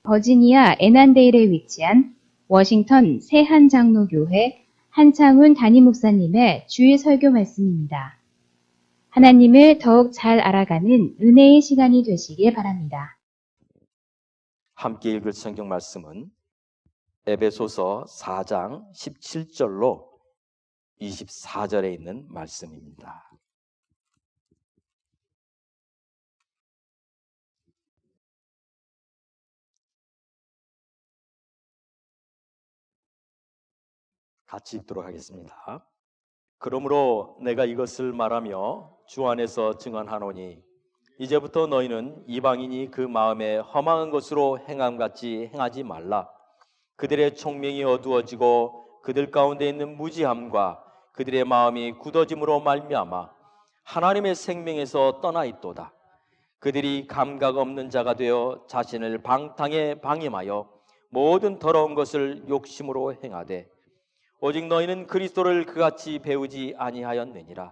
버지니아 애난데일에 위치한 워싱턴 새한장로교회 한창훈 담임 목사님의 주일 설교 말씀입니다. 하나님을 더욱 잘 알아가는 은혜의 시간이 되시길 바랍니다. 함께 읽을 성경 말씀은 에베소서 4장 17절로 24절에 있는 말씀입니다. 같이 읽도록 하겠습니다. 그러므로 내가 이것을 말하며 주 안에서 증언하노니 이제부터 너희는 이방인이 그 마음에 허망한 것으로 행함같이 행하지 말라. 그들의 총명이 어두워지고 그들 가운데 있는 무지함과 그들의 마음이 굳어짐으로 말미암아 하나님의 생명에서 떠나 있도다. 그들이 감각 없는 자가 되어 자신을 방탕에 방임하여 모든 더러운 것을 욕심으로 행하되 오직 너희는 그리스도를 그같이 배우지 아니하였느니라.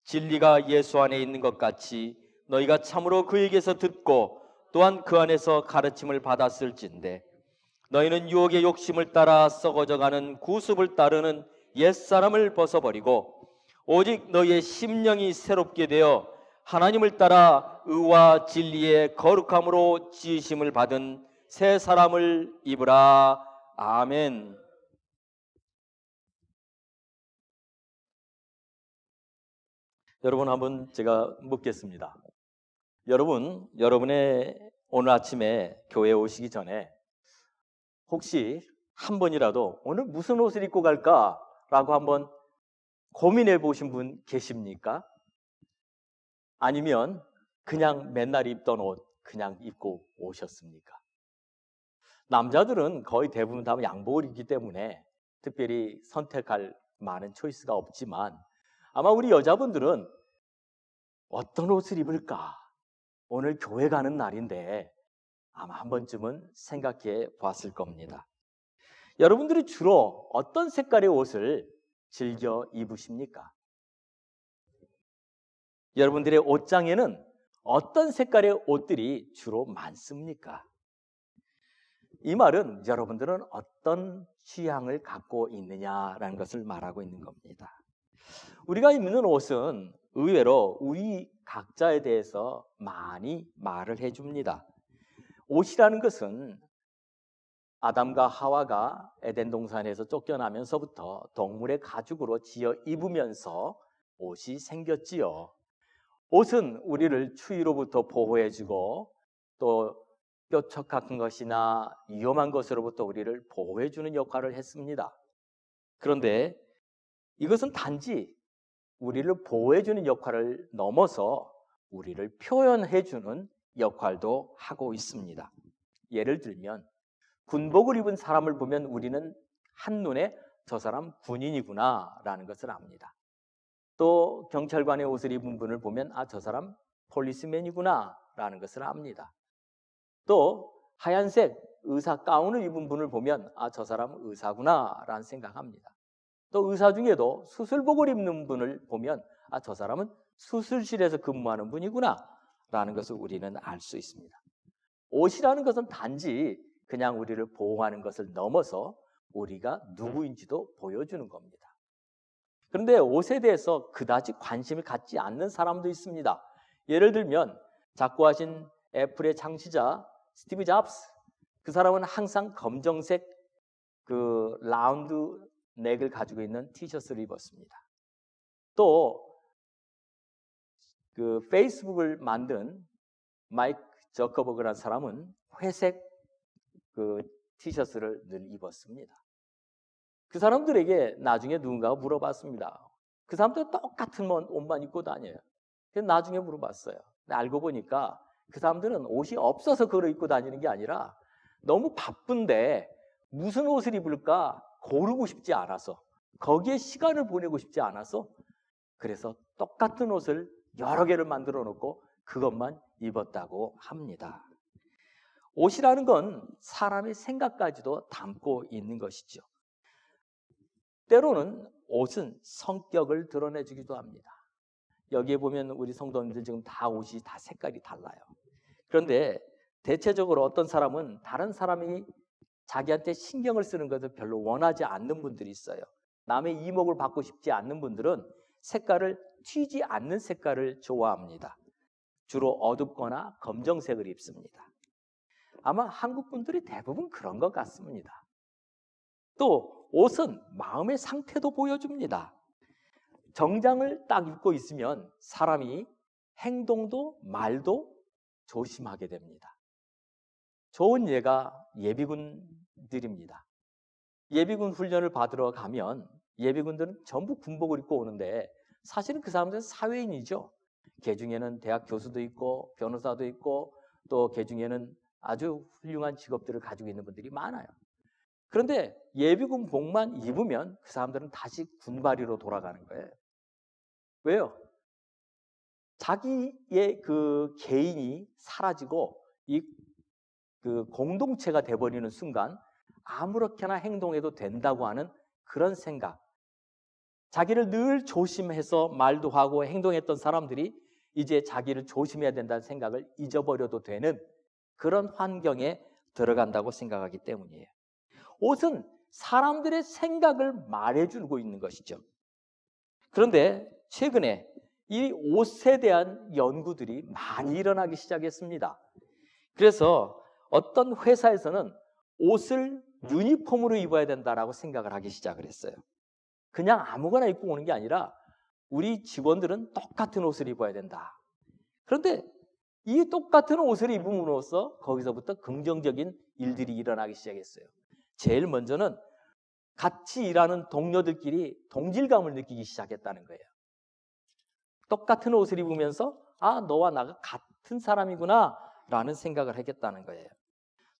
진리가 예수 안에 있는 것 같이 너희가 참으로 그에게서 듣고 또한 그 안에서 가르침을 받았을진데 너희는 유혹의 욕심을 따라 썩어져가는 구습을 따르는 옛사람을 벗어버리고 오직 너희의 심령이 새롭게 되어 하나님을 따라 의와 진리의 거룩함으로 지으심을 받은 새 사람을 입으라. 아멘. 여러분, 한번 제가 묻겠습니다. 여러분의 오늘 아침에 교회에 오시기 전에 혹시 한 번이라도 오늘 무슨 옷을 입고 갈까라고 한번 고민해 보신 분 계십니까? 아니면 그냥 맨날 입던 옷 그냥 입고 오셨습니까? 남자들은 거의 대부분 다 양복을 입기 때문에 특별히 선택할 많은 초이스가 없지만 아마 우리 여자분들은 어떤 옷을 입을까? 오늘 교회 가는 날인데 아마 한 번쯤은 생각해 봤을 겁니다. 여러분들이 주로 어떤 색깔의 옷을 즐겨 입으십니까? 여러분들의 옷장에는 어떤 색깔의 옷들이 주로 많습니까? 이 말은 여러분들은 어떤 취향을 갖고 있느냐라는 것을 말하고 있는 겁니다. 우리가 입는 옷은 의외로 우리 각자에 대해서 많이 말을 해줍니다. 옷이라는 것은 아담과 하와가 에덴 동산에서 쫓겨나면서부터 동물의 가죽으로 지어 입으면서 옷이 생겼지요. 옷은 우리를 추위로부터 보호해주고 또 뾰족 같은 것이나 위험한 것으로부터 우리를 보호해주는 역할을 했습니다. 그런데 이것은 단지 우리를 보호해주는 역할을 넘어서 우리를 표현해주는 역할도 하고 있습니다. 예를 들면 군복을 입은 사람을 보면 우리는 한눈에 저 사람 군인이구나 라는 것을 압니다. 또 경찰관의 옷을 입은 분을 보면 저 사람 폴리스맨이구나 라는 것을 압니다. 또 하얀색 의사 가운을 입은 분을 보면 저 사람 의사구나 라는 생각합니다. 또 의사 중에도 수술복을 입는 분을 보면 저 사람은 수술실에서 근무하는 분이구나 라는 것을 우리는 알 수 있습니다. 옷이라는 것은 단지 그냥 우리를 보호하는 것을 넘어서 우리가 누구인지도 보여주는 겁니다. 그런데 옷에 대해서 그다지 관심을 갖지 않는 사람도 있습니다. 예를 들면 작고하신 애플의 창시자 스티브 잡스, 그 사람은 항상 검정색 그 라운드 넥을 가지고 있는 티셔츠를 입었습니다. 또 그 페이스북을 만든 마이크 저커버그라는 사람은 회색 그 티셔츠를 늘 입었습니다. 그 사람들에게 나중에 누군가가 물어봤습니다. 그 사람들 똑같은 옷만 입고 다녀요. 그래서 나중에 물어봤어요. 근데 알고 보니까 그 사람들은 옷이 없어서 그걸 입고 다니는 게 아니라 너무 바쁜데 무슨 옷을 입을까 고르고 싶지 않아서, 거기에 시간을 보내고 싶지 않아서, 그래서 똑같은 옷을 여러 개를 만들어 놓고 그것만 입었다고 합니다. 옷이라는 건 사람의 생각까지도 담고 있는 것이죠. 때로는 옷은 성격을 드러내주기도 합니다. 여기에 보면 우리 성도님들 지금 다 옷이 다 색깔이 달라요. 그런데 대체적으로 어떤 사람은 다른 사람이 자기한테 신경을 쓰는 것을 별로 원하지 않는 분들이 있어요. 남의 이목을 받고 싶지 않는 분들은 색깔을 튀지 않는 색깔을 좋아합니다. 주로 어둡거나 검정색을 입습니다. 아마 한국 분들이 대부분 그런 것 같습니다. 또 옷은 마음의 상태도 보여줍니다. 정장을 딱 입고 있으면 사람이 행동도 말도 조심하게 됩니다. 좋은 예가 예비군들입니다. 예비군 훈련을 받으러 가면 예비군들은 전부 군복을 입고 오는데 사실은 그 사람들은 사회인이죠. 그 중에는 대학 교수도 있고 변호사도 있고 또 그 중에는 아주 훌륭한 직업들을 가지고 있는 분들이 많아요. 그런데 예비군 복만 입으면 그 사람들은 다시 군바리로 돌아가는 거예요. 왜요? 자기의 그 개인이 사라지고 그 공동체가 돼버리는 순간 아무렇게나 행동해도 된다고 하는 그런 생각, 자기를 늘 조심해서 말도 하고 행동했던 사람들이 이제 자기를 조심해야 된다는 생각을 잊어버려도 되는 그런 환경에 들어간다고 생각하기 때문이에요. 옷은 사람들의 생각을 말해주고 있는 것이죠. 그런데 최근에 이 옷에 대한 연구들이 많이 일어나기 시작했습니다. 그래서 어떤 회사에서는 옷을 유니폼으로 입어야 된다라고 생각을 하기 시작을 했어요. 그냥 아무거나 입고 오는 게 아니라 우리 직원들은 똑같은 옷을 입어야 된다. 그런데 이 똑같은 옷을 입음으로써 거기서부터 긍정적인 일들이 일어나기 시작했어요. 제일 먼저는 같이 일하는 동료들끼리 동질감을 느끼기 시작했다는 거예요. 똑같은 옷을 입으면서 아, 너와 나가 같은 사람이구나 라는 생각을 하겠다는 거예요.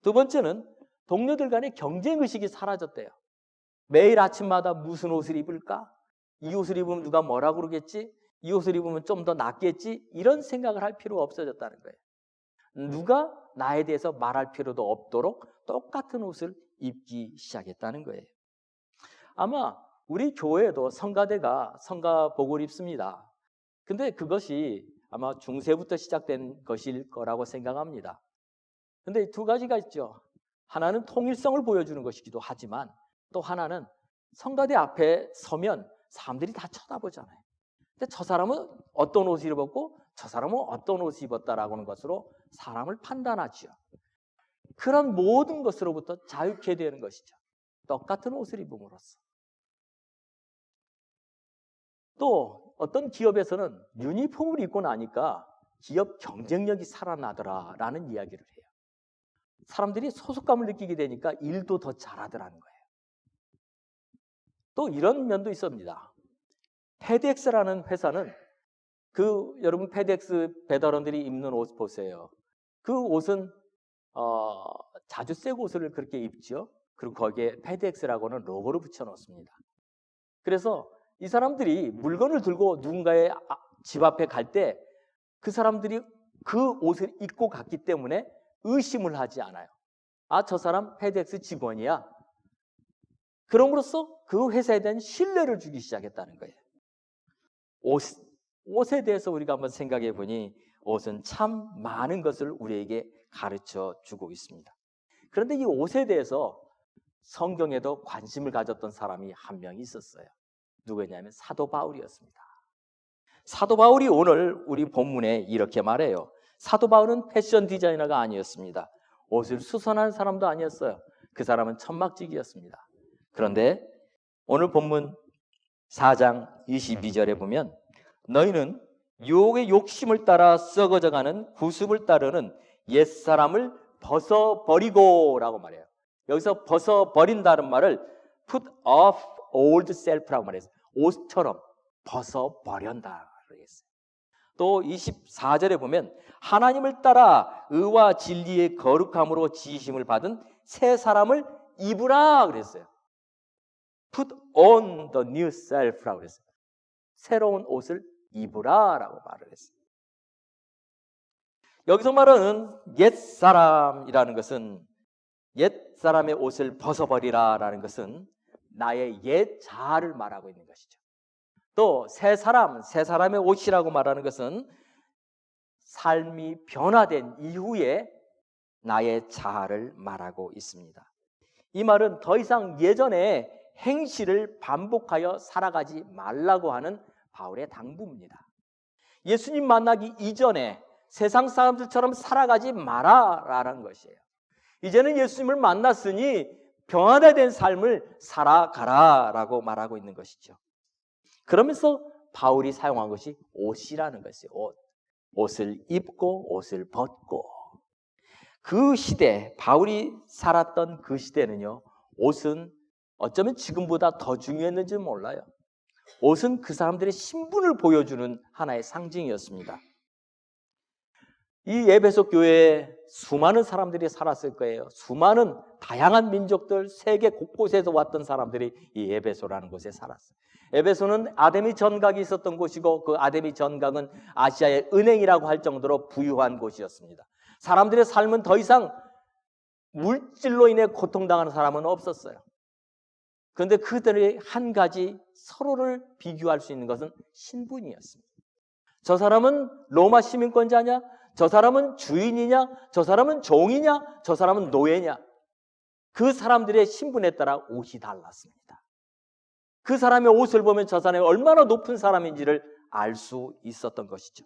두 번째는 동료들 간의 경쟁의식이 사라졌대요. 매일 아침마다 무슨 옷을 입을까? 이 옷을 입으면 누가 뭐라 그러겠지? 이 옷을 입으면 좀 더 낫겠지? 이런 생각을 할 필요가 없어졌다는 거예요. 누가 나에 대해서 말할 필요도 없도록 똑같은 옷을 입기 시작했다는 거예요. 아마 우리 교회에도 성가대가 성가복을 입습니다. 근데 그것이 아마 중세부터 시작된 것일 거라고 생각합니다. 근데 두 가지가 있죠. 하나는 통일성을 보여주는 것이기도 하지만 또 하나는 성가대 앞에 서면 사람들이 다 쳐다보잖아요. 근데 저 사람은 어떤 옷을 입었고 저 사람은 어떤 옷을 입었다라고 하는 것으로 사람을 판단하죠. 그런 모든 것으로부터 자유케 되는 것이죠. 똑같은 옷을 입음으로써. 또 어떤 기업에서는 유니폼을 입고 나니까 기업 경쟁력이 살아나더라라는 이야기를 해요. 사람들이 소속감을 느끼게 되니까 일도 더 잘하더라는 거예요. 또 이런 면도 있습니다. 페덱스라는 회사는 여러분 페덱스 배달원들이 입는 옷 보세요. 그 옷은 자주 새 옷을 그렇게 입죠. 그리고 거기에 페덱스라고 하는 로고를 붙여놓습니다. 그래서 이 사람들이 물건을 들고 누군가의 집 앞에 갈 때 그 사람들이 그 옷을 입고 갔기 때문에 의심을 하지 않아요. 아, 저 사람 페덱스 직원이야. 그럼으로써 그 회사에 대한 신뢰를 주기 시작했다는 거예요. 옷에 대해서 우리가 한번 생각해 보니 옷은 참 많은 것을 우리에게 가르쳐 주고 있습니다. 그런데 이 옷에 대해서 성경에도 관심을 가졌던 사람이 한 명 있었어요. 누구냐면 사도 바울이었습니다. 사도 바울이 오늘 우리 본문에 이렇게 말해요. 사도 바울은 패션 디자이너가 아니었습니다. 옷을 수선하는 사람도 아니었어요. 그 사람은 천막지기였습니다. 그런데 오늘 본문 4장 22절에 보면 너희는 유혹의 욕심을 따라 썩어져가는 구습을 따르는 옛사람을 벗어버리고 라고 말해요. 여기서 벗어버린다는 말을 put off old self라고 말해요. 옷처럼 벗어버린다 그러겠어요. 또 24절에 보면 하나님을 따라 의와 진리의 거룩함으로 지으심을 받은 새 사람을 입으라 그랬어요. Put on the new self라고 그랬어요. 새로운 옷을 입으라라고 말을 했어요. 여기서 말하는 옛사람이라는 것은 옛사람의 옷을 벗어버리라라는 것은 나의 옛 자아를 말하고 있는 것이죠. 또 새 사람의 옷이라고 말하는 것은 삶이 변화된 이후에 나의 자아를 말하고 있습니다. 이 말은 더 이상 예전의 행실을 반복하여 살아가지 말라고 하는 바울의 당부입니다. 예수님 만나기 이전에 세상 사람들처럼 살아가지 마라라는 것이에요. 이제는 예수님을 만났으니 변화된 삶을 살아가라라고 말하고 있는 것이죠. 그러면서 바울이 사용한 것이 옷이라는 것이에요. 옷을 입고 옷을 벗고. 그 시대, 바울이 살았던 그 시대는요, 옷은 어쩌면 지금보다 더 중요했는지 몰라요. 옷은 그 사람들의 신분을 보여주는 하나의 상징이었습니다. 이 에베소 교회에 수많은 사람들이 살았을 거예요. 수많은 다양한 민족들, 세계 곳곳에서 왔던 사람들이 이 에베소라는 곳에 살았어요. 에베소는 아데미 전각이 있었던 곳이고, 그 아데미 전각은 아시아의 은행이라고 할 정도로 부유한 곳이었습니다. 사람들의 삶은 더 이상 물질로 인해 고통당하는 사람은 없었어요. 그런데 그들의 한 가지 서로를 비교할 수 있는 것은 신분이었습니다. 저 사람은 로마 시민권자냐? 저 사람은 주인이냐? 저 사람은 종이냐? 저 사람은 노예냐? 그 사람들의 신분에 따라 옷이 달랐습니다. 그 사람의 옷을 보면 저 사람이 얼마나 높은 사람인지를 알 수 있었던 것이죠.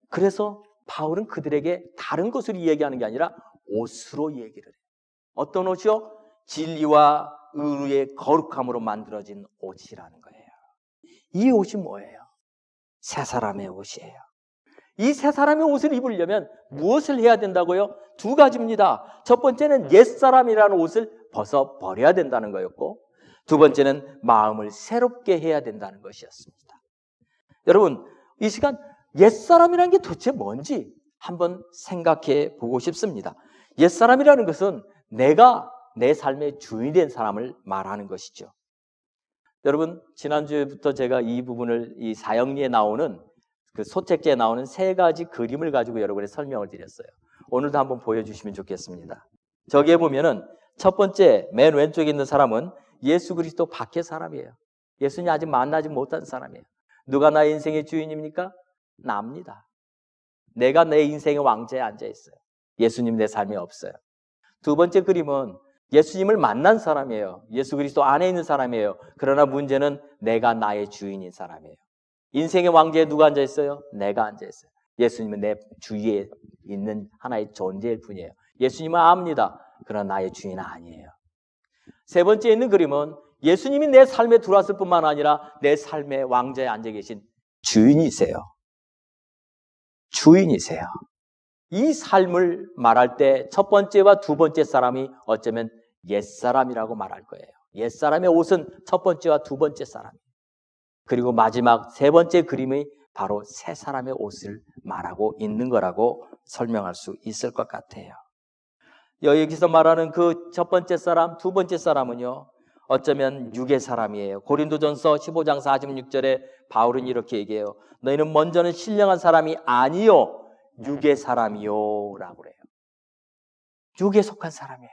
그래서 바울은 그들에게 다른 것으로 얘기하는 게 아니라 옷으로 얘기를 해요. 어떤 옷이요? 진리와 의의 거룩함으로 만들어진 옷이라는 거예요. 이 옷이 뭐예요? 새 사람의 옷이에요. 이 새 사람의 옷을 입으려면 무엇을 해야 된다고요? 두 가지입니다. 첫 번째는 옛사람이라는 옷을 벗어버려야 된다는 거였고, 두 번째는 마음을 새롭게 해야 된다는 것이었습니다. 여러분, 이 시간 옛사람이라는 게 도대체 뭔지 한번 생각해 보고 싶습니다. 옛사람이라는 것은 내가 내 삶의 주인이 된 사람을 말하는 것이죠. 여러분, 지난주부터 제가 이 부분을 이 사형리에 나오는 그 소책제에 나오는 세 가지 그림을 가지고 여러분에 설명을 드렸어요. 오늘도 한번 보여주시면 좋겠습니다. 저기에 보면은 첫 번째 맨 왼쪽에 있는 사람은 예수 그리스도 밖의 사람이에요. 예수님 아직 만나지 못한 사람이에요. 누가 나의 인생의 주인입니까? 나입니다. 내가 내 인생의 왕좌에 앉아 있어요. 예수님 내 삶에 없어요. 두 번째 그림은 예수님을 만난 사람이에요. 예수 그리스도 안에 있는 사람이에요. 그러나 문제는 내가 나의 주인인 사람이에요. 인생의 왕좌에 누가 앉아 있어요? 내가 앉아 있어요. 예수님은 내 주위에 있는 하나의 존재일 뿐이에요. 예수님은 압니다. 그러나 나의 주인은 아니에요. 세 번째 있는 그림은 예수님이 내 삶에 들어왔을 뿐만 아니라 내 삶의 왕좌에 앉아 계신 주인이세요. 주인이세요. 이 삶을 말할 때 첫 번째와 두 번째 사람이 어쩌면 옛사람이라고 말할 거예요. 옛사람의 옷은 첫 번째와 두 번째 사람. 그리고 마지막 세 번째 그림이 바로 새 사람의 옷을 말하고 있는 거라고 설명할 수 있을 것 같아요. 여기서 말하는 그 첫 번째 사람, 두 번째 사람은요, 어쩌면 육의 사람이에요. 고린도전서 15장 46절에 바울은 이렇게 얘기해요. 너희는 먼저는 신령한 사람이 아니요 육의 사람이요 라고 그래요. 육에 속한 사람이에요.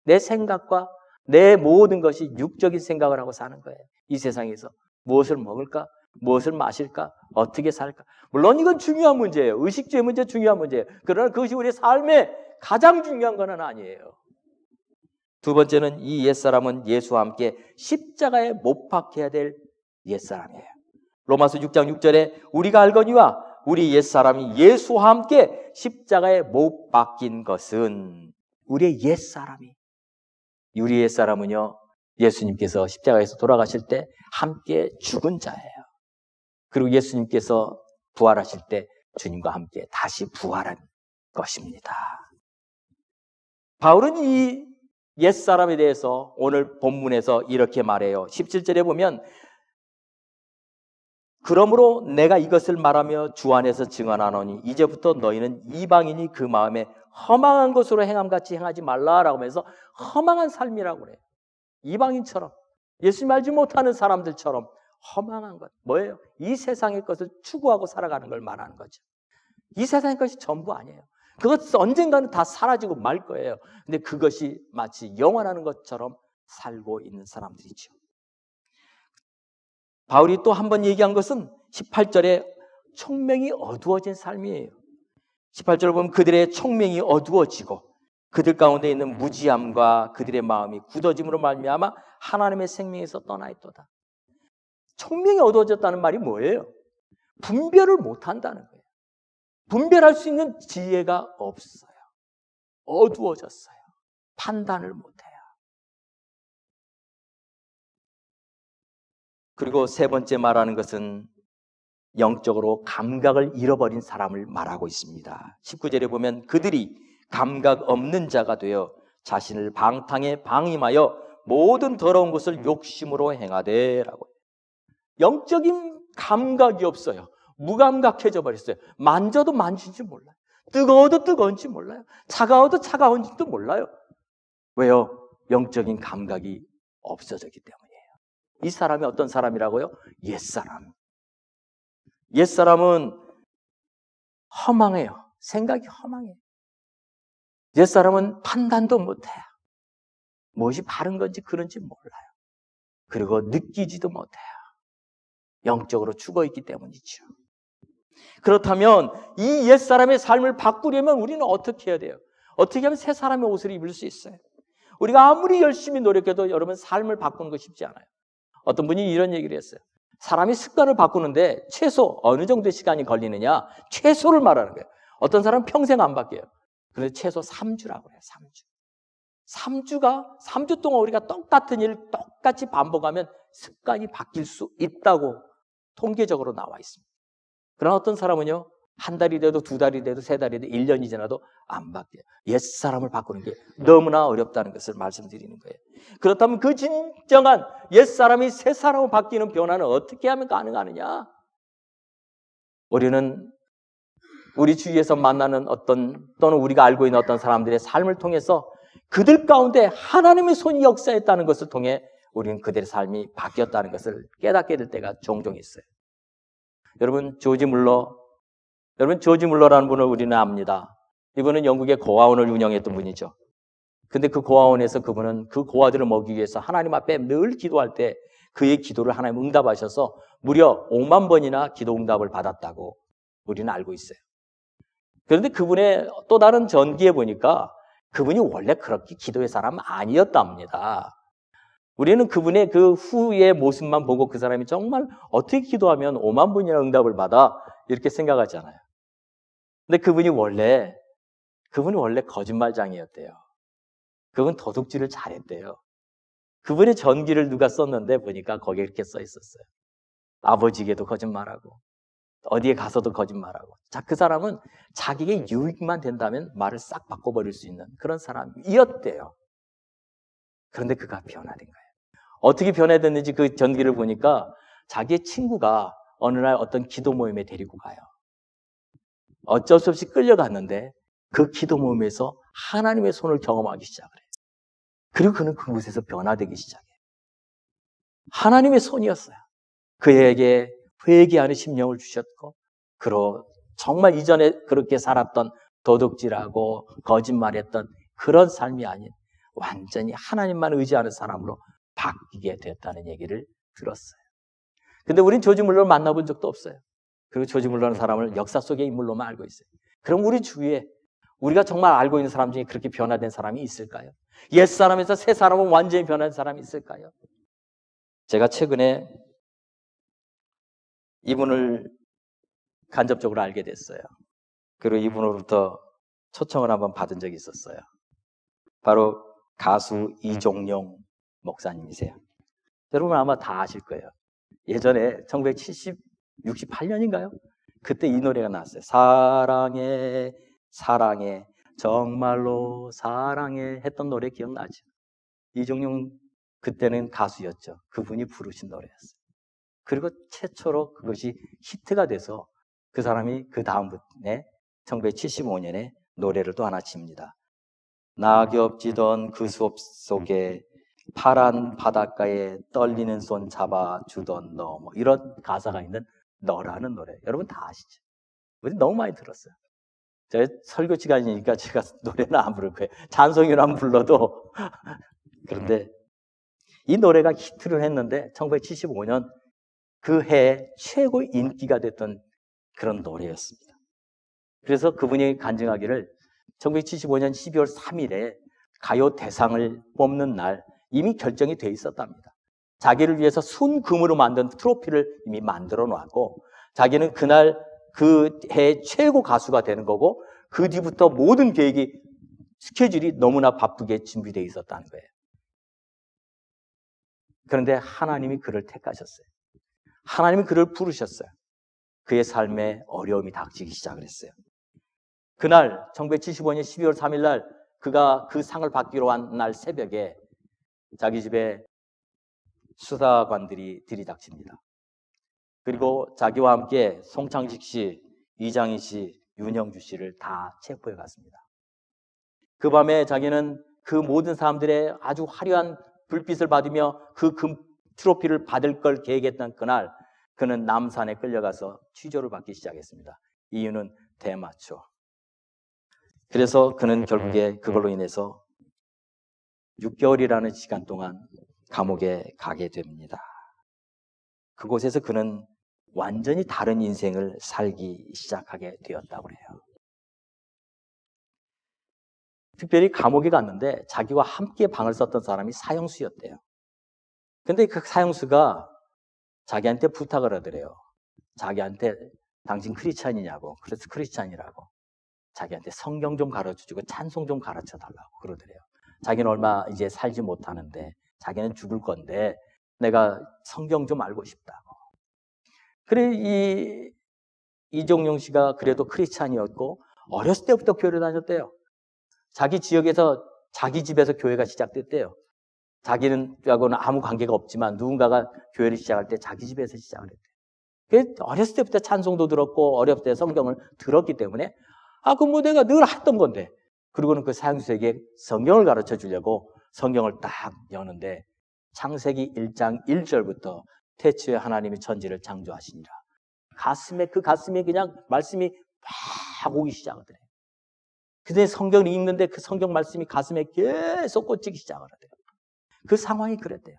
내 생각과 내 모든 것이 육적인 생각을 하고 사는 거예요. 이 세상에서 무엇을 먹을까? 무엇을 마실까? 어떻게 살까? 물론 이건 중요한 문제예요. 의식주의 문제 중요한 문제예요. 그러나 그것이 우리의 삶에 가장 중요한 건 아니에요. 두 번째는 이 옛사람은 예수와 함께 십자가에 못 박혀야 될 옛사람이에요. 로마서 6장 6절에 우리가 알거니와 우리 옛사람이 예수와 함께 십자가에 못 박힌 것은 우리의 옛사람이, 우리 옛사람은요 예수님께서 십자가에서 돌아가실 때 함께 죽은 자예요. 그리고 예수님께서 부활하실 때 주님과 함께 다시 부활한 것입니다. 바울은 이 옛사람에 대해서 오늘 본문에서 이렇게 말해요. 17절에 보면 그러므로 내가 이것을 말하며 주 안에서 증언하노니 이제부터 너희는 이방인이 그 마음에 허망한 것으로 행함같이 행하지 말라라고 하면서 허망한 삶이라고 그래요. 이방인처럼 예수님 알지 못하는 사람들처럼 허망한 것 뭐예요? 이 세상의 것을 추구하고 살아가는 걸 말하는 거죠. 이 세상의 것이 전부 아니에요. 그것 언젠가는 다 사라지고 말 거예요. 근데 그것이 마치 영원하는 것처럼 살고 있는 사람들이죠. 바울이 또 한 번 얘기한 것은 18절에 총명이 어두워진 삶이에요. 18절을 보면 그들의 총명이 어두워지고 그들 가운데 있는 무지함과 그들의 마음이 굳어짐으로 말미암아 하나님의 생명에서 떠나 있도다. 총명이 어두워졌다는 말이 뭐예요? 분별을 못한다는 거예요. 분별할 수 있는 지혜가 없어요. 어두워졌어요. 판단을 못해요. 그리고 세 번째 말하는 것은 영적으로 감각을 잃어버린 사람을 말하고 있습니다. 19절에 보면 그들이 감각 없는 자가 되어 자신을 방탕에 방임하여 모든 더러운 것을 욕심으로 행하되라고. 영적인 감각이 없어요. 무감각해져 버렸어요. 만져도 만진지 몰라요. 뜨거워도 뜨거운지 몰라요. 차가워도 차가운지도 몰라요. 왜요? 영적인 감각이 없어졌기 때문이에요. 이 사람이 어떤 사람이라고요? 옛사람. 옛사람은 허망해요. 생각이 허망해요. 옛사람은 판단도 못해요. 무엇이 바른 건지 그런지 몰라요. 그리고 느끼지도 못해요. 영적으로 죽어있기 때문이죠. 그렇다면 이 옛사람의 삶을 바꾸려면 우리는 어떻게 해야 돼요? 어떻게 하면 새 사람의 옷을 입을 수 있어요? 우리가 아무리 열심히 노력해도 여러분 삶을 바꾸는 거 쉽지 않아요. 어떤 분이 이런 얘기를 했어요. 사람이 습관을 바꾸는데 최소 어느 정도의 시간이 걸리느냐? 최소를 말하는 거예요. 어떤 사람은 평생 안 바뀌어요. 그런데 최소 3주라고 해요. 3주. 3주 동안 우리가 똑같은 일을 똑같이 반복하면 습관이 바뀔 수 있다고 통계적으로 나와 있습니다. 그러나 어떤 사람은요, 한 달이 돼도 두 달이 돼도 세 달이 돼도 1년이 지나도 안 바뀌어요. 옛사람을 바꾸는 게 너무나 어렵다는 것을 말씀드리는 거예요. 그렇다면 그 진정한 옛사람이 새사람으로 바뀌는 변화는 어떻게 하면 가능하느냐? 우리는 우리 주위에서 만나는 또는 우리가 알고 있는 어떤 사람들의 삶을 통해서 그들 가운데 하나님의 손이 역사했다는 것을 통해 우리는 그들의 삶이 바뀌었다는 것을 깨닫게 될 때가 종종 있어요. 여러분, 조지 물러라는 분을 우리는 압니다. 이분은 영국의 고아원을 운영했던 분이죠. 근데 그 고아원에서 그분은 그 고아들을 먹이기 위해서 하나님 앞에 늘 기도할 때 그의 기도를 하나님 응답하셔서 무려 5만 번이나 기도 응답을 받았다고 우리는 알고 있어요. 그런데 그분의 또 다른 전기에 보니까 그분이 원래 그렇게 기도의 사람은 아니었답니다. 우리는 그분의 그 후의 모습만 보고 그 사람이 정말 어떻게 기도하면 5만 번이나 응답을 받아 이렇게 생각하잖아요. 근데 그분이 원래 거짓말장이었대요. 그분 도둑질을 잘했대요. 그분의 전기를 누가 썼는데 보니까 거기에 이렇게 써 있었어요. 아버지에게도 거짓말하고 어디에 가서도 거짓말하고. 자, 그 사람은 자기에게 유익만 된다면 말을 싹 바꿔버릴 수 있는 그런 사람이었대요. 그런데 그가 변화된 거예요. 어떻게 변화됐는지 그 전기를 보니까 자기의 친구가 어느 날 어떤 기도 모임에 데리고 가요. 어쩔 수 없이 끌려갔는데 그 기도 모임에서 하나님의 손을 경험하기 시작을 해요. 그리고 그는 그곳에서 변화되기 시작해요. 하나님의 손이었어요. 그에게 회개하는 심령을 주셨고, 그로 정말 이전에 그렇게 살았던 도둑질하고 거짓말했던 그런 삶이 아닌 완전히 하나님만 의지하는 사람으로 바뀌게 됐다는 얘기를 들었어요. 근데 우린 조지 물러를 만나본 적도 없어요. 그리고 조지 물러라는 사람을 역사 속의 인물로만 알고 있어요. 그럼 우리 주위에 우리가 정말 알고 있는 사람 중에 그렇게 변화된 사람이 있을까요? 옛사람에서 새사람은 완전히 변한 사람이 있을까요? 제가 최근에 이분을 간접적으로 알게 됐어요. 그리고 이분으로부터 초청을 한번 받은 적이 있었어요. 바로 가수 이종용 목사님이세요. 여러분 아마 다 아실 거예요. 예전에 1968년인가요? 그때 이 노래가 나왔어요. 사랑해 사랑해 정말로 사랑해 했던 노래 기억나죠? 이종용 그때는 가수였죠. 그분이 부르신 노래였어요. 그리고 최초로 그것이 히트가 돼서 그 사람이 그 다음부터에 1975년에 노래를 또 하나 칩니다. 낙엽 지던 그 숲 속에 파란 바닷가에 떨리는 손 잡아주던 너, 뭐 이런 가사가 있는 너라는 노래. 여러분 다 아시죠? 우리 너무 많이 들었어요. 제 설교 시간이니까 제가 노래는 안 부를 거예요. 찬송이만 불러도. 그런데 이 노래가 히트를 했는데 1975년 그 해에 최고 인기가 됐던 그런 노래였습니다. 그래서 그분이 간증하기를 1975년 12월 3일에 가요 대상을 뽑는 날 이미 결정이 돼 있었답니다. 자기를 위해서 순금으로 만든 트로피를 이미 만들어 놨고 자기는 그날 그 해 최고 가수가 되는 거고 그 뒤부터 모든 계획이 스케줄이 너무나 바쁘게 준비되어 있었다는 거예요. 그런데 하나님이 그를 택하셨어요. 하나님이 그를 부르셨어요. 그의 삶에 어려움이 닥치기 시작을 했어요. 그날 1975년 12월 3일 날 그가 그 상을 받기로 한 날 새벽에 자기 집에 수사관들이 들이닥칩니다. 그리고 자기와 함께 송창식 씨, 이장희 씨, 윤영주 씨를 다 체포해 갔습니다. 그 밤에 자기는 그 모든 사람들의 아주 화려한 불빛을 받으며 그 금 트로피를 받을 걸 계획했던 그날 그는 남산에 끌려가서 취조를 받기 시작했습니다. 이유는 대마초. 그래서 그는 결국에 그걸로 인해서 6개월이라는 시간 동안 감옥에 가게 됩니다. 그곳에서 그는 완전히 다른 인생을 살기 시작하게 되었다고 해요. 특별히 감옥에 갔는데 자기와 함께 방을 썼던 사람이 사형수였대요. 근데 그 사형수가 자기한테 부탁을 하더래요. 자기한테 당신 크리스찬이냐고. 그래서 크리스찬이라고. 자기한테 성경 좀 가르쳐주고 찬송 좀 가르쳐달라고 그러더래요. 자기는 얼마 이제 살지 못하는데 자기는 죽을 건데 내가 성경 좀 알고 싶다고. 그래 이종용 씨가 그래도 크리스찬이었고 어렸을 때부터 교회를 다녔대요. 자기 지역에서 자기 집에서 교회가 시작됐대요. 자기는 하고는 아무 관계가 없지만 누군가가 교회를 시작할 때 자기 집에서 시작을 했대요. 어렸을 때부터 찬송도 들었고 어렸을 때 성경을 들었기 때문에 그럼 뭐 내가 늘 했던 건데. 그리고는 그 사형수에게 성경을 가르쳐 주려고 성경을 딱 여는데 창세기 1장 1절부터 태초에 하나님이 천지를 창조하시니라. 그 가슴에 그냥 말씀이 팍 오기 시작하더래요. 근데 성경을 읽는데 그 성경 말씀이 가슴에 계속 꽂히기 시작을 하대요. 그 상황이 그랬대요.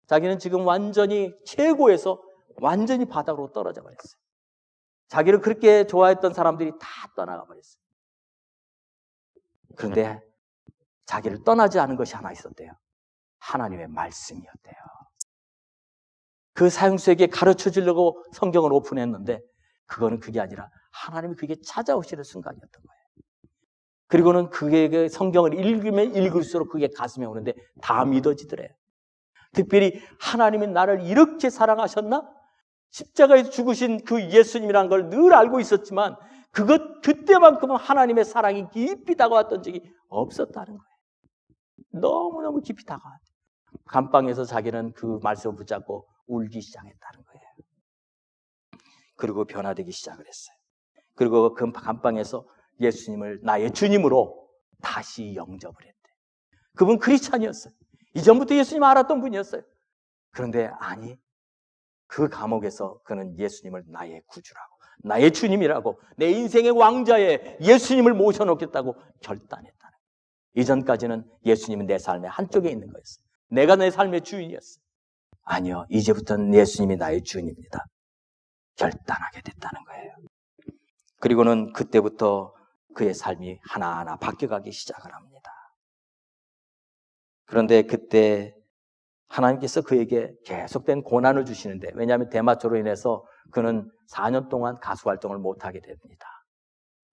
자기는 지금 완전히 최고에서 완전히 바닥으로 떨어져 버렸어요. 자기를 그렇게 좋아했던 사람들이 다 떠나가 버렸어요. 그런데 자기를 떠나지 않은 것이 하나 있었대요. 하나님의 말씀이었대요. 그 사형수에게 가르쳐 주려고 성경을 오픈했는데 그거는 그게 아니라 하나님이 그게 찾아오시는 순간이었던 거예요. 그리고는 그게 성경을 읽으면 읽을수록 그게 가슴에 오는데 다 믿어지더래요. 특별히 하나님이 나를 이렇게 사랑하셨나? 십자가에서 죽으신 그 예수님이라는 걸 늘 알고 있었지만 그때만큼은 하나님의 사랑이 깊이 다가왔던 적이 없었다는 거예요. 너무너무 깊이 다가왔대요. 감방에서 자기는 그 말씀을 붙잡고 울기 시작했다는 거예요. 그리고 변화되기 시작을 했어요. 그리고 그 감방에서 예수님을 나의 주님으로 다시 영접을 했대. 그분 크리스찬이었어요. 이전부터 예수님 알았던 분이었어요. 그런데 아니, 그 감옥에서 그는 예수님을 나의 구주라고, 나의 주님이라고, 내 인생의 왕자에 예수님을 모셔놓겠다고 결단했다는 거예요. 이전까지는 예수님은 내 삶의 한쪽에 있는 거였어요. 내가 내 삶의 주인이었어요. 아니요, 이제부터는 예수님이 나의 주인입니다. 결단하게 됐다는 거예요. 그리고는 그때부터 그의 삶이 하나하나 바뀌어가기 시작을 합니다. 그런데 그때 하나님께서 그에게 계속된 고난을 주시는데, 왜냐하면 대마초로 인해서 그는 4년 동안 가수 활동을 못하게 됩니다.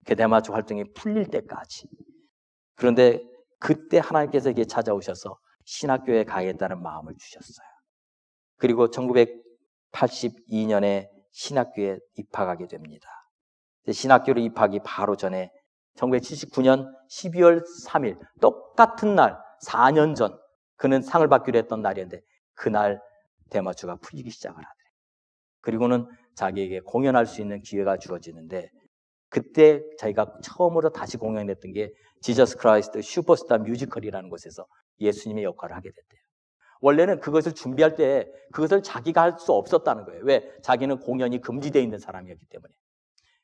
그 대마초 활동이 풀릴 때까지. 그런데 그때 하나님께서 에게 찾아오셔서 신학교에 가야겠다는 마음을 주셨어요. 그리고 1982년에 신학교에 입학하게 됩니다. 신학교로 입학하기 바로 전에 1979년 12월 3일 똑같은 날 4년 전 그는 상을 받기로 했던 날이었는데 그날 대마초가 풀리기 시작을 하더래요. 그리고는 자기에게 공연할 수 있는 기회가 주어지는데 그때 자기가 처음으로 다시 공연했던 게 지저스 크라이스트 슈퍼스타 뮤지컬이라는 곳에서 예수님의 역할을 하게 됐대요. 원래는 그것을 준비할 때 그것을 자기가 할 수 없었다는 거예요. 왜? 자기는 공연이 금지되어 있는 사람이었기 때문에.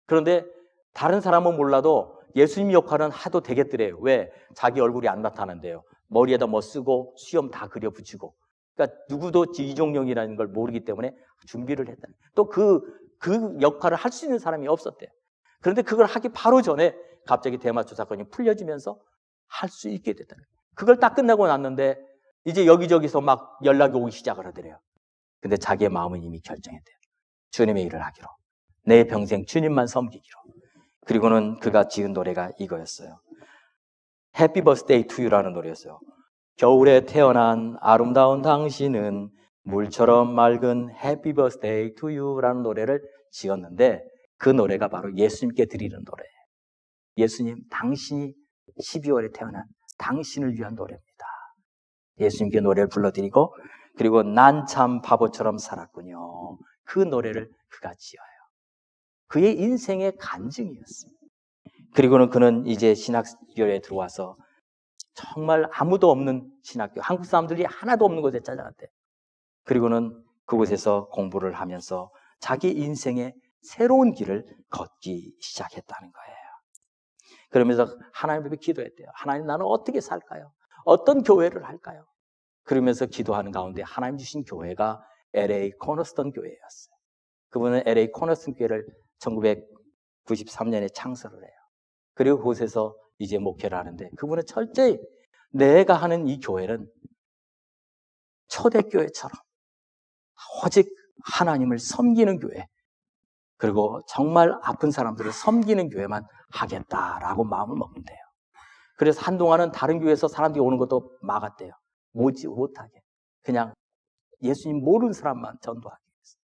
그런데 다른 사람은 몰라도 예수님 역할은 해도 되겠더래요. 왜? 자기 얼굴이 안 나타난대요. 머리에다 뭐 쓰고 수염 다 그려 붙이고. 그러니까 누구도 이종용이라는 걸 모르기 때문에 준비를 했다. 또 그 역할을 할 수 있는 사람이 없었대요. 그런데 그걸 하기 바로 전에 갑자기 대마초 사건이 풀려지면서 할 수 있게 됐다는 거예요. 그걸 딱 끝나고 났는데 이제 여기저기서 막 연락이 오기 시작을 하더래요. 근데 자기의 마음은 이미 결정했대요. 주님의 일을 하기로. 내 평생 주님만 섬기기로. 그리고는 그가 지은 노래가 이거였어요. Happy Birthday to You라는 노래였어요. 겨울에 태어난 아름다운 당신은 물처럼 맑은 Happy Birthday to You라는 노래를 지었는데 그 노래가 바로 예수님께 드리는 노래예요. 예수님, 당신이 12월에 태어난 당신을 위한 노래입니다. 예수님께 노래를 불러드리고 그리고 난 참 바보처럼 살았군요. 그 노래를 그가 지어요. 그의 인생의 간증이었습니다. 그리고는 그는 이제 신학교에 들어와서 정말 아무도 없는 신학교, 한국 사람들이 하나도 없는 곳에 찾아갔대요. 그리고는 그곳에서 공부를 하면서 자기 인생의 새로운 길을 걷기 시작했다는 거예요. 그러면서 하나님 앞에 기도했대요. 하나님, 나는 어떻게 살까요? 어떤 교회를 할까요? 그러면서 기도하는 가운데 하나님 주신 교회가 LA 코너스턴 교회였어요. 그분은 LA 코너스턴 교회를 1993년에 창설을 해요. 그리고 그곳에서 이제 목회를 하는데 그분은 철저히 내가 하는 이 교회는 초대교회처럼 오직 하나님을 섬기는 교회, 그리고 정말 아픈 사람들을 섬기는 교회만 하겠다라고 마음을 먹는데요. 그래서 한동안은 다른 교회에서 사람들이 오는 것도 막았대요. 오지 못하게. 그냥 예수님 모르는 사람만 전도하게 했어요.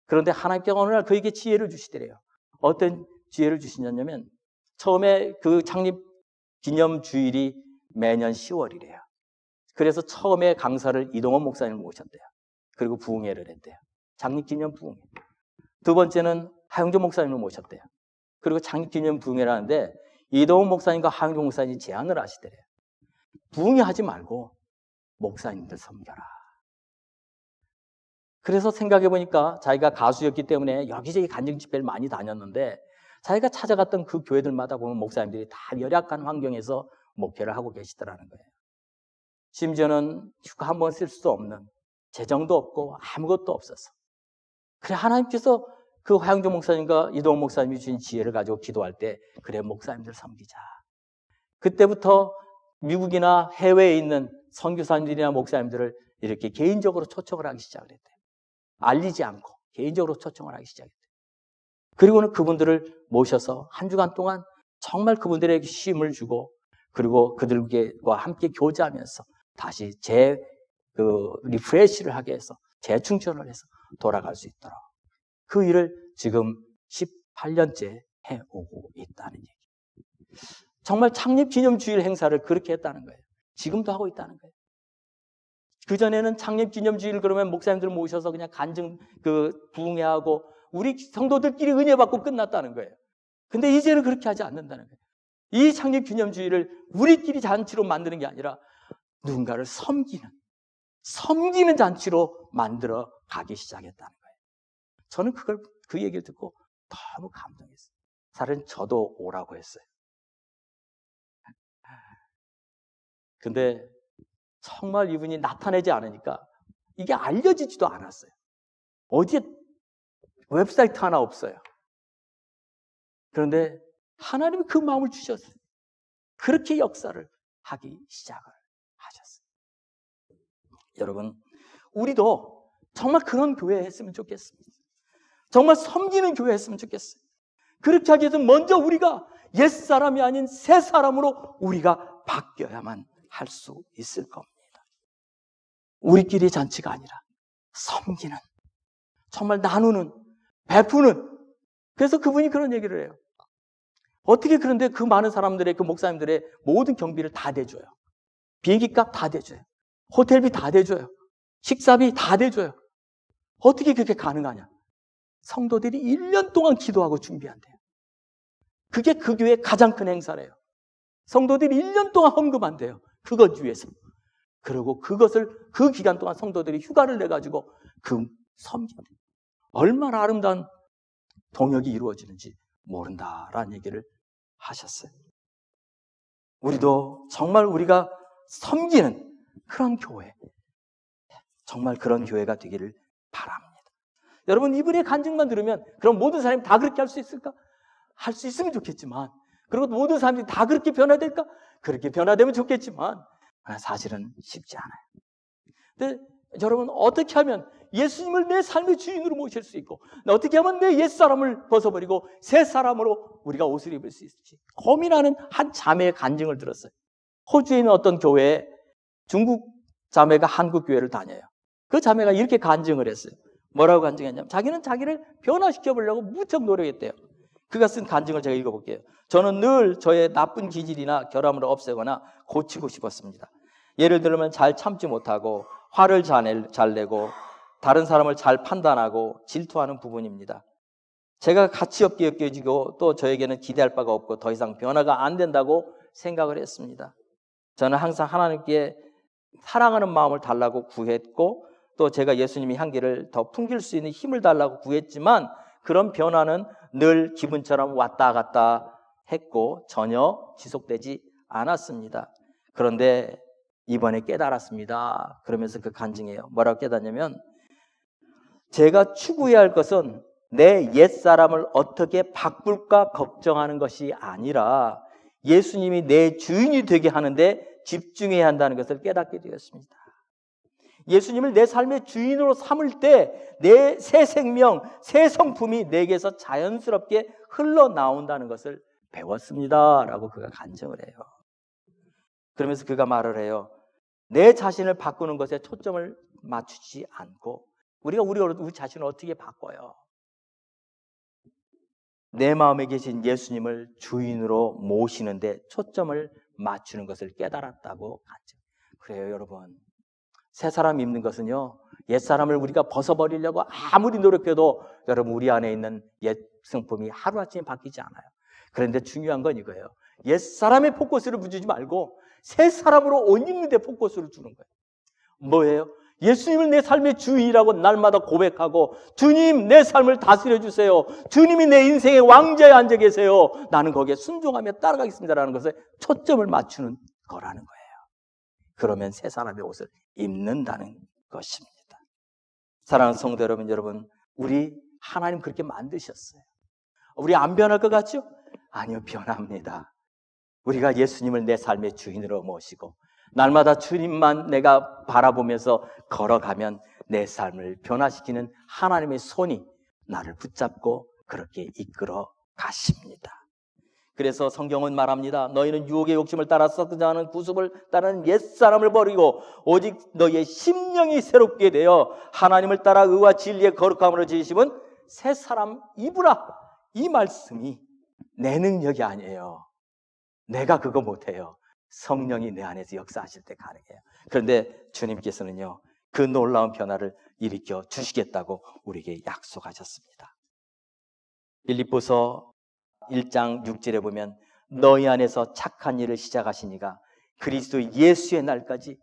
그런데 하나님께서 어느 날 그에게 지혜를 주시더래요. 어떤 지혜를 주시냐면 처음에 그 창립 기념 주일이 매년 10월이래요. 그래서 처음에 강사를 이동원 목사님을 모셨대요. 그리고 부흥회를 했대요. 창립 기념 부흥회. 두 번째는 하영조 목사님을 모셨대요. 그리고 창립 기념 부흥회를 하는데 이동원 목사님과 하영조 목사님이 제안을 하시더래요. 부흥회 하지 말고 목사님들 섬겨라. 그래서 생각해보니까 자기가 가수였기 때문에 여기저기 간증 집회를 많이 다녔는데 자기가 찾아갔던 그 교회들마다 보면 목사님들이 다 열악한 환경에서 목회를 하고 계시더라는 거예요. 심지어는 휴가 한 번 쓸 수 없는, 재정도 없고 아무것도 없어서. 그래, 하나님께서 그 화영조 목사님과 이동원 목사님이 주신 지혜를 가지고 기도할 때 그래, 목사님들 섬기자. 그때부터 미국이나 해외에 있는 선교사님들이나 목사님들을 이렇게 개인적으로 초청을 하기 시작을 했대요. 알리지 않고 개인적으로 초청을 하기 시작했대요. 그리고는 그분들을 모셔서 한 주간 동안 정말 그분들에게 쉼을 주고 그리고 그들과 함께 교제하면서 다시 리프레시를 하게 해서 재충전을 해서 돌아갈 수 있도록 그 일을 지금 18년째 해오고 있다는 얘기. 정말 창립 기념 주일 행사를 그렇게 했다는 거예요. 지금도 하고 있다는 거예요. 그전에는 창립 기념 주일 그러면 목사님들 모셔서 그냥 간증 부흥회하고 우리 성도들끼리 은혜 받고 끝났다는 거예요. 근데 이제는 그렇게 하지 않는다는 거예요. 이 창립 기념 주일을 우리끼리 잔치로 만드는 게 아니라 누군가를 섬기는 잔치로 만들어 가기 시작했다는 거예요. 저는 그 얘기를 듣고 너무 감동했어요. 사실은 저도 오라고 했어요. 근데 정말 이분이 나타내지 않으니까 이게 알려지지도 않았어요. 어디에 웹사이트 하나 없어요. 그런데 하나님이 그 마음을 주셨어요. 그렇게 역사를 하기 시작을 하셨어요. 여러분, 우리도 정말 그런 교회 했으면 좋겠습니다. 정말 섬기는 교회 했으면 좋겠어요. 그렇게 하기 위해서 먼저 우리가 옛사람이 아닌 새사람으로 우리가 바뀌어야만 할 수 있을 겁니다. 우리끼리의 잔치가 아니라 섬기는, 정말 나누는, 베푸는. 그래서 그분이 그런 얘기를 해요. 어떻게 그런데 그 많은 사람들의 그 목사님들의 모든 경비를 다 대줘요. 비행기값 다 대줘요. 호텔비 다 대줘요. 식사비 다 대줘요. 어떻게 그렇게 가능하냐? 성도들이 1년 동안 기도하고 준비한대요. 그게 그 교회의 가장 큰 행사래요. 성도들이 1년 동안 헌금한대요. 그것 위해서. 그리고 그것을 그 기간 동안 성도들이 휴가를 내가지고 섬긴대요. 얼마나 아름다운 동역이 이루어지는지 모른다라는 얘기를 하셨어요. 우리도 정말 우리가 섬기는 그런 교회, 정말 그런 교회가 되기를 바랍니다. 여러분, 이분의 간증만 들으면 그럼 모든 사람이 다 그렇게 할 수 있을까? 할 수 있으면 좋겠지만, 그리고 모든 사람들이 다 그렇게 변화될까? 그렇게 변화되면 좋겠지만 사실은 쉽지 않아요. 근데 여러분, 어떻게 하면 예수님을 내 삶의 주인으로 모실 수 있고, 어떻게 하면 내 옛사람을 벗어버리고 새 사람으로 우리가 옷을 입을 수 있을지 고민하는 한 자매의 간증을 들었어요. 호주에 있는 어떤 교회에 중국 자매가 한국 교회를 다녀요. 그 자매가 이렇게 간증을 했어요. 뭐라고 간증했냐면, 자기는 자기를 변화시켜 보려고 무척 노력했대요. 그가 쓴 간증을 제가 읽어볼게요. 저는 늘 저의 나쁜 기질이나 결함을 없애거나 고치고 싶었습니다. 예를 들면 잘 참지 못하고 화를 잘 내고 다른 사람을 잘 판단하고 질투하는 부분입니다. 제가 가치 없게 여겨지고 또 저에게는 기대할 바가 없고 더 이상 변화가 안 된다고 생각을 했습니다. 저는 항상 하나님께 사랑하는 마음을 달라고 구했고, 또 제가 예수님의 향기를 더 풍길 수 있는 힘을 달라고 구했지만 그런 변화는 늘 기분처럼 왔다 갔다 했고 전혀 지속되지 않았습니다. 그런데 이번에 깨달았습니다. 그러면서 그 간증해요. 뭐라고 깨닫냐면, 제가 추구해야 할 것은 내 옛사람을 어떻게 바꿀까 걱정하는 것이 아니라 예수님이 내 주인이 되게 하는데 집중해야 한다는 것을 깨닫게 되었습니다. 예수님을 내 삶의 주인으로 삼을 때 내 새 생명, 새 성품이 내게서 자연스럽게 흘러나온다는 것을 배웠습니다 라고 그가 간증을 해요. 그러면서 그가 말을 해요. 내 자신을 바꾸는 것에 초점을 맞추지 않고 우리가 우리 자신을 어떻게 바꿔요? 내 마음에 계신 예수님을 주인으로 모시는데 초점을 맞추는 것을 깨달았다고 간증. 그래요, 여러분. 새 사람 입는 것은요, 옛 사람을 우리가 벗어버리려고 아무리 노력해도 여러분 우리 안에 있는 옛 성품이 하루아침에 바뀌지 않아요. 그런데 중요한 건 이거예요. 옛 사람의 포커스를 붙이지 말고 새 사람으로 옷 입는 데 포커스를 주는 거예요. 뭐예요? 예수님을 내 삶의 주인이라고 날마다 고백하고, 주님 내 삶을 다스려 주세요. 주님이 내 인생의 왕자에 앉아 계세요. 나는 거기에 순종하며 따라가겠습니다라는 것에 초점을 맞추는 거라는 거예요. 그러면 새 사람의 옷을 입는다는 것입니다. 사랑하는 성도 여러분, 우리 하나님 그렇게 만드셨어요. 우리 안 변할 것 같죠? 아니요, 변합니다. 우리가 예수님을 내 삶의 주인으로 모시고 날마다 주님만 내가 바라보면서 걸어가면 내 삶을 변화시키는 하나님의 손이 나를 붙잡고 그렇게 이끌어 가십니다. 그래서 성경은 말합니다. 너희는 유혹의 욕심을 따라 썩지 않은 구습을 따르는 옛사람을 버리고 오직 너희의 심령이 새롭게 되어 하나님을 따라 의와 진리의 거룩함으로 지으심은 새 사람 입으라. 이 말씀이 내 능력이 아니에요. 내가 그거 못해요. 성령이 내 안에서 역사하실 때 가능해요. 그런데 주님께서는요, 그 놀라운 변화를 일으켜 주시겠다고 우리에게 약속하셨습니다. 빌립보서 1장 6절에 보면 너희 안에서 착한 일을 시작하신 이가 그리스도 예수의 날까지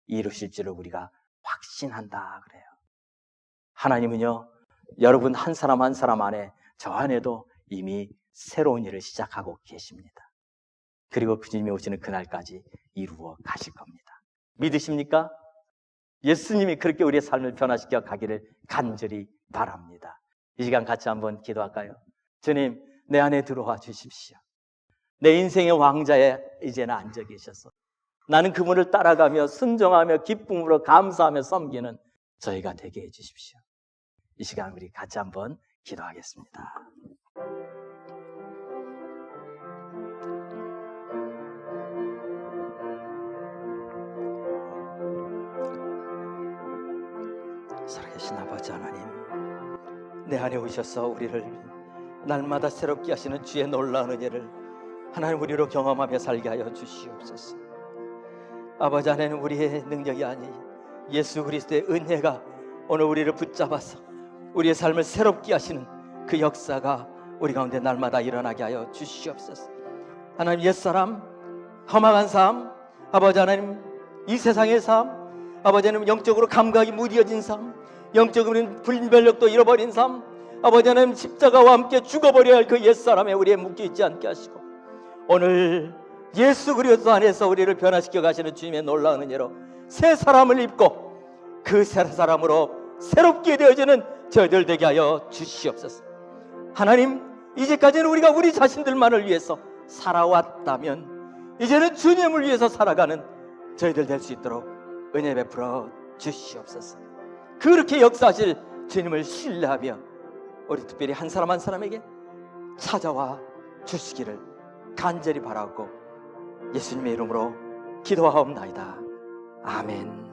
이루실 줄을 우리가 확신한다 그래요. 하나님은요, 여러분 한 사람 한 사람 안에, 저 안에도 이미 새로운 일을 시작하고 계십니다. 그리고 주님이 오시는 그날까지 이루어 가실 겁니다. 믿으십니까? 예수님이 그렇게 우리의 삶을 변화시켜 가기를 간절히 바랍니다. 이 시간 같이 한번 기도할까요? 주님, 내 안에 들어와 주십시오. 내 인생의 왕자에 이제는 앉아 계셔서 나는 그분을 따라가며 순종하며 기쁨으로 감사하며 섬기는 저희가 되게 해주십시오. 이 시간 우리 같이 한번 기도하겠습니다. 살아계신 아버지 하나님, 내 안에 오셔서 우리를 날마다 새롭게 하시는 주의 놀라운 은혜를 하나님 우리로 경험하며 살게 하여 주시옵소서. 아버지, 하나님 우리의 능력이 아닌 예수 그리스도의 은혜가 오늘 우리를 붙잡아서 우리의 삶을 새롭게 하시는 그 역사가 우리 가운데 날마다 일어나게 하여 주시옵소서. 하나님, 옛사람, 험악한 삶, 아버지 하나님 이 세상의 삶, 아버지 하나님 영적으로 감각이 무뎌진 삶, 영적으로는 분별력도 잃어버린 삶, 아버지 하나님 십자가와 함께 죽어버려야 할 그 옛사람에 우리에 묶여있지 않게 하시고 오늘 예수 그리스도 안에서 우리를 변화시켜 가시는 주님의 놀라운 은혜로 새 사람을 입고 그 새 사람으로 새롭게 되어지는 저희들 되게 하여 주시옵소서. 하나님, 이제까지는 우리가 우리 자신들만을 위해서 살아왔다면 이제는 주님을 위해서 살아가는 저희들 될 수 있도록 은혜 베풀어 주시옵소서. 그렇게 역사하실 주님을 신뢰하며 우리 특별히 한 사람 한 사람에게 찾아와 주시기를 간절히 바라고 예수님의 이름으로 기도하옵나이다. 아멘.